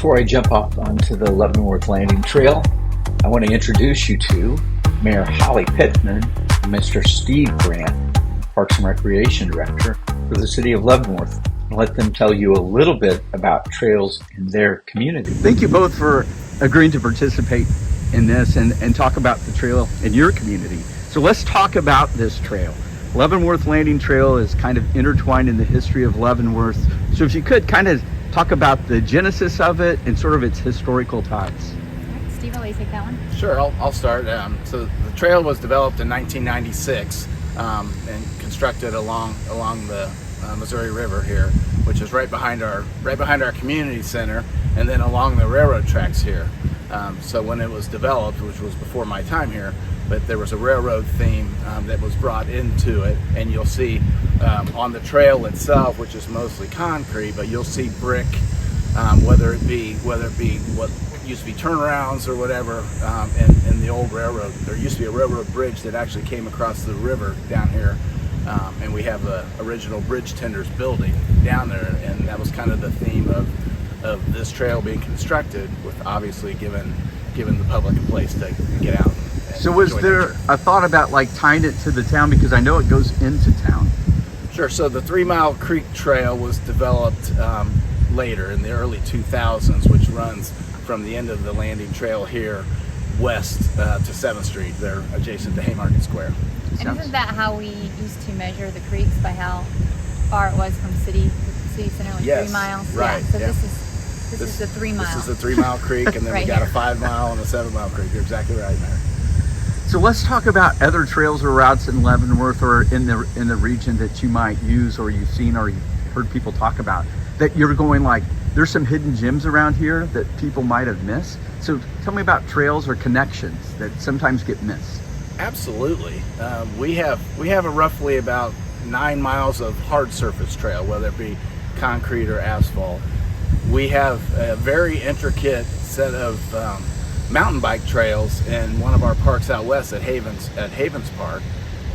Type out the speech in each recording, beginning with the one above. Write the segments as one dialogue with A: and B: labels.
A: Before I jump off onto the Leavenworth Landing Trail, I want to introduce you to Mayor Holly Pittman and Mr. Steve Grant, Parks and Recreation Director for the City of Leavenworth, and let them tell you a little bit about trails in their community.
B: Thank you both for agreeing to participate in this and talk about the trail in your community. So let's talk about this trail. Leavenworth Landing Trail is kind of intertwined in the history of Leavenworth. So if you could kind of talk about the genesis of it and sort of its historical ties.
C: Steve, I'll let you take that one.
D: Sure, I'll start. So the trail was developed in 1996 and constructed along the Missouri River here, which is right behind our community center, and then along the railroad tracks here. So when it was developed, which was before my time here, but there was a railroad theme that was brought into it, and you'll see on the trail itself, which is mostly concrete, but you'll see brick, whether it be what used to be turnarounds or whatever, in the old railroad. There used to be a railroad bridge that actually came across the river down here, and we have the original bridge tenders building down there, and that was kind of the theme of this trail being constructed, with obviously giving the public a place to get out.
B: So was there a thought about like tying it to the town, because I know it goes into town?
D: Sure. So the 3 Mile Creek Trail was developed later in the early 2000s, which runs from the end of the landing trail here west to 7th Street. They're adjacent to Haymarket Square.
C: And isn't that how we used to measure the creeks, by how far it was from city center, like
D: Yes,
C: 3 miles?
D: right,
C: Yeah, so
D: yeah.
C: this is the 3 mile.
D: This is the 3 Mile Creek, and then
C: Right
D: we got
C: here.
D: a 5 Mile and a 7 Mile Creek. You're exactly right, Mayor.
B: So let's talk about other trails or routes in Leavenworth or in the region that you might use, or you've seen or you've heard people talk about, that you're going like, there's some hidden gems around here that people might have missed. So tell me about trails or connections that sometimes get missed.
D: Absolutely. We have a roughly about 9 miles of hard surface trail, whether it be concrete or asphalt. We have a very intricate set of mountain bike trails in one of our parks out west at Havens Park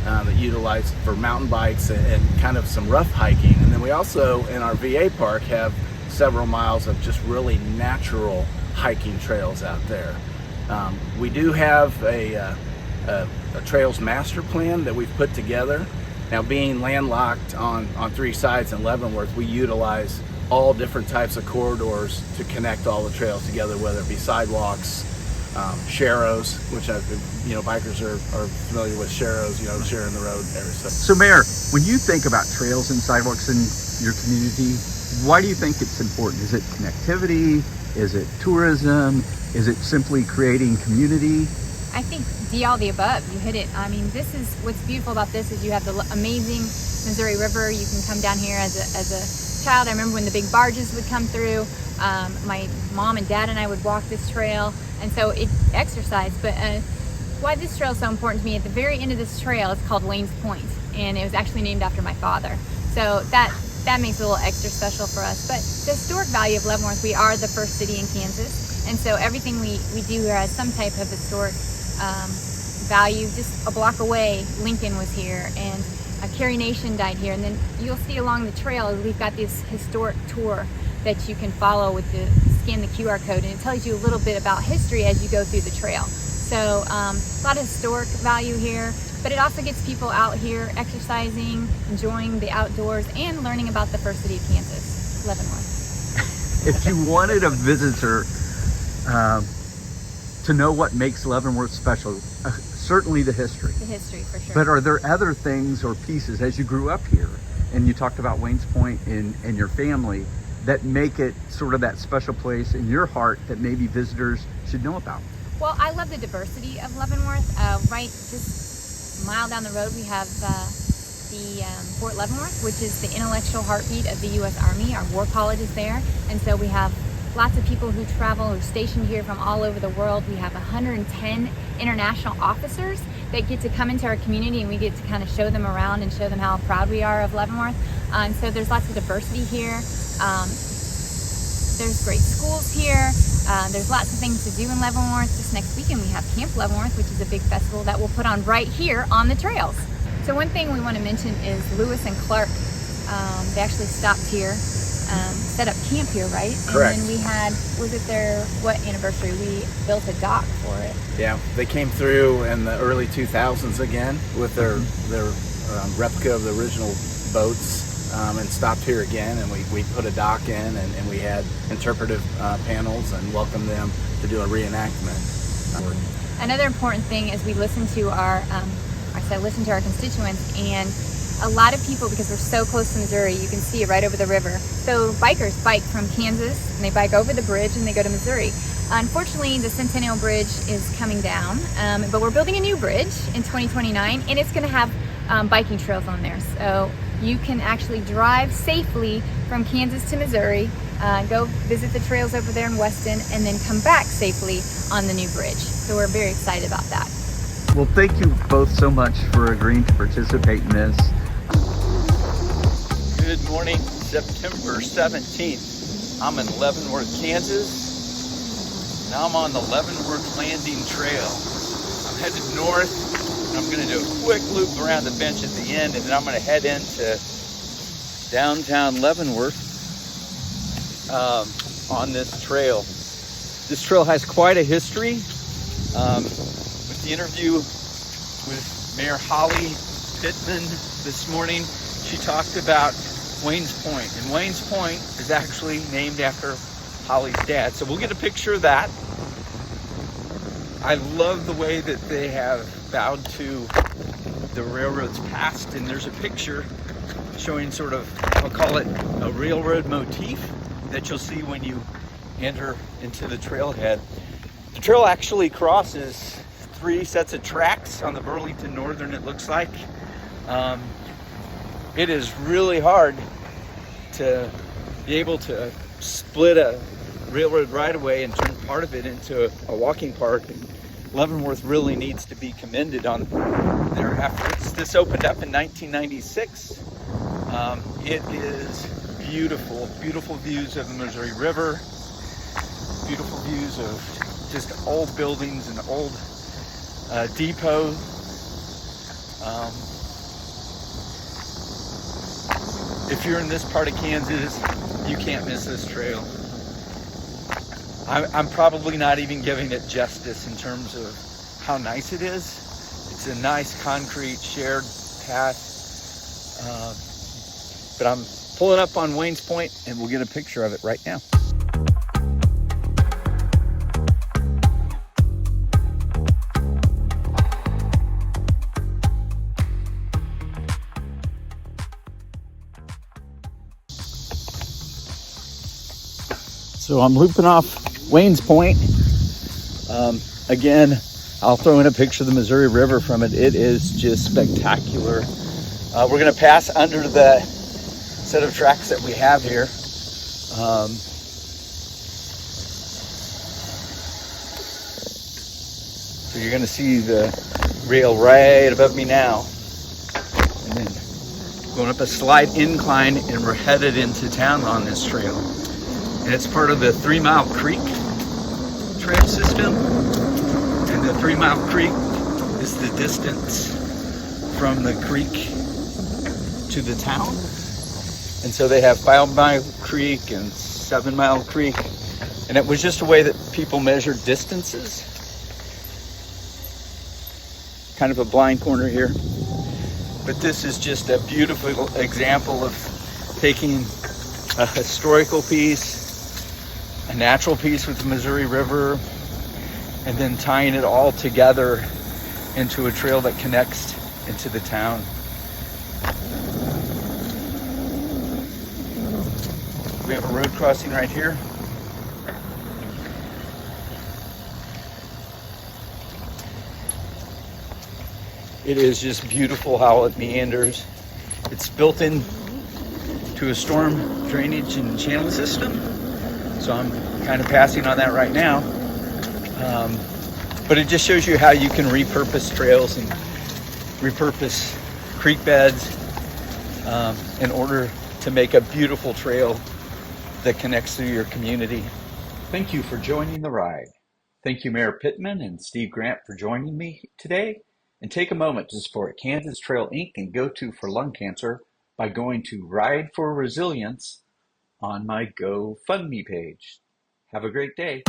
D: that utilize for mountain bikes and kind of some rough hiking. And then we also in our VA park have several miles of just really natural hiking trails out there. We do have a trails master plan that we've put together. Now, being landlocked on 3 sides in Leavenworth, we utilize all different types of corridors to connect all the trails together, whether it be sidewalks, sharrows, which bikers are familiar with sharrows, sharing the road, everything.
B: So Mayor, when you think about trails and sidewalks in your community, why do you think it's important? Is it connectivity? Is it tourism? Is it simply creating community?
C: I think all the above. You hit it. I mean, this is what's beautiful about this is you have the amazing Missouri River. You can come down here as a child. I remember when the big barges would come through. My mom and dad and I would walk this trail, and so it exercised. But why this trail is so important to me, at the very end of this trail, it's called Lane's Point, and it was actually named after my father. So that makes it a little extra special for us. But the historic value of Leavenworth, we are the first city in Kansas, and so everything we do here has some type of historic value. Just a block away, Lincoln was here, and Carrie Nation died here. And then you'll see along the trail, we've got this historic tour that you can follow with scan the QR code, and it tells you a little bit about history as you go through the trail. So a lot of historic value here, but it also gets people out here exercising, enjoying the outdoors, and learning about the first city of Kansas, Leavenworth.
B: If you wanted a visitor to know what makes Leavenworth special, certainly the history.
C: The history, for sure.
B: But are there other things or pieces, as you grew up here, and you talked about Wayne's Point and your family, that make it sort of that special place in your heart that maybe visitors should know about?
C: Well, I love the diversity of Leavenworth. Right just a mile down the road, we have the Fort Leavenworth, which is the intellectual heartbeat of the U.S. Army. Our War College is there, and so we have lots of people who travel, who are stationed here from all over the world. We have 110 international officers that get to come into our community, and we get to kind of show them around and show them how proud we are of Leavenworth. And so there's lots of diversity here. There's great schools here. There's lots of things to do in Leavenworth. Just next weekend we have Camp Leavenworth, which is a big festival that we'll put on right here on the trails. So one thing we want to mention is Lewis and Clark. They actually stopped here set up camp here, right?
D: Correct.
C: And then we had, was it their, what anniversary? We built a dock for it.
D: Yeah, they came through in the early 2000s again with their replica of the original boats, and stopped here again, and we put a dock in, and we had interpretive panels and welcomed them to do a reenactment.
C: Another important thing is we listen to our, listen to our constituents, and a lot of people, because we're so close to Missouri, you can see it right over the river. So bikers bike from Kansas, and they bike over the bridge, and they go to Missouri. Unfortunately, the Centennial Bridge is coming down, but we're building a new bridge in 2029, and it's going to have biking trails on there. So you can actually drive safely from Kansas to Missouri, go visit the trails over there in Weston, and then come back safely on the new bridge. So we're very excited about that.
B: Well, thank you both so much for agreeing to participate in this. Good morning, September 17th. I'm in Leavenworth, Kansas. Now I'm on the Leavenworth Landing Trail. I'm headed north, and I'm going to do a quick loop around the bench at the end, and then I'm going to head into downtown Leavenworth on this trail. This trail has quite a history. With the interview with Mayor Holly Pittman this morning, she talked about Wayne's Point, and Wayne's Point is actually named after Holly's dad. So we'll get a picture of that. I love the way that they have bowed to the railroad's past, and there's a picture showing sort of, I'll call it a railroad motif that you'll see when you enter into the trailhead. The trail actually crosses 3 sets of tracks on the Burlington Northern, it looks like. It is really hard to be able to split a railroad right-of-way and turn part of it into a walking park. And Leavenworth really needs to be commended on their efforts. This opened up in 1996. It is beautiful, beautiful views of the Missouri River, beautiful views of just old buildings and old depot. If you're in this part of Kansas, you can't miss this trail. I'm probably not even giving it justice in terms of how nice it is. It's a nice concrete shared path. But I'm pulling up on Wayne's Point, and we'll get a picture of it right now. So I'm looping off Wayne's Point. Again, I'll throw in a picture of the Missouri River from it. It is just spectacular. We're going to pass under the set of tracks that we have here. So you're going to see the rail right above me now. And then going up a slight incline, and we're headed into town on this trail. And it's part of the 3 Mile Creek trail system. And the 3 Mile Creek is the distance from the creek to the town. And so they have 5 Mile Creek and 7 Mile Creek. And it was just a way that people measured distances. Kind of a blind corner here. But this is just a beautiful example of taking a historical piece, a natural piece with the Missouri River, and then tying it all together into a trail that connects into the town. We have a road crossing right here. It is just beautiful how it meanders. It's built in to a storm drainage and channel system. So I'm kind of passing on that right now. But it just shows you how you can repurpose trails and repurpose creek beds in order to make a beautiful trail that connects through your community.
A: Thank you for joining the ride. Thank you, Mayor Pittman and Steve Grant, for joining me today. And take a moment to support Kansas Trail Inc. and Go To for lung cancer by going to Ride for Resilience on my GoFundMe page. Have a great day.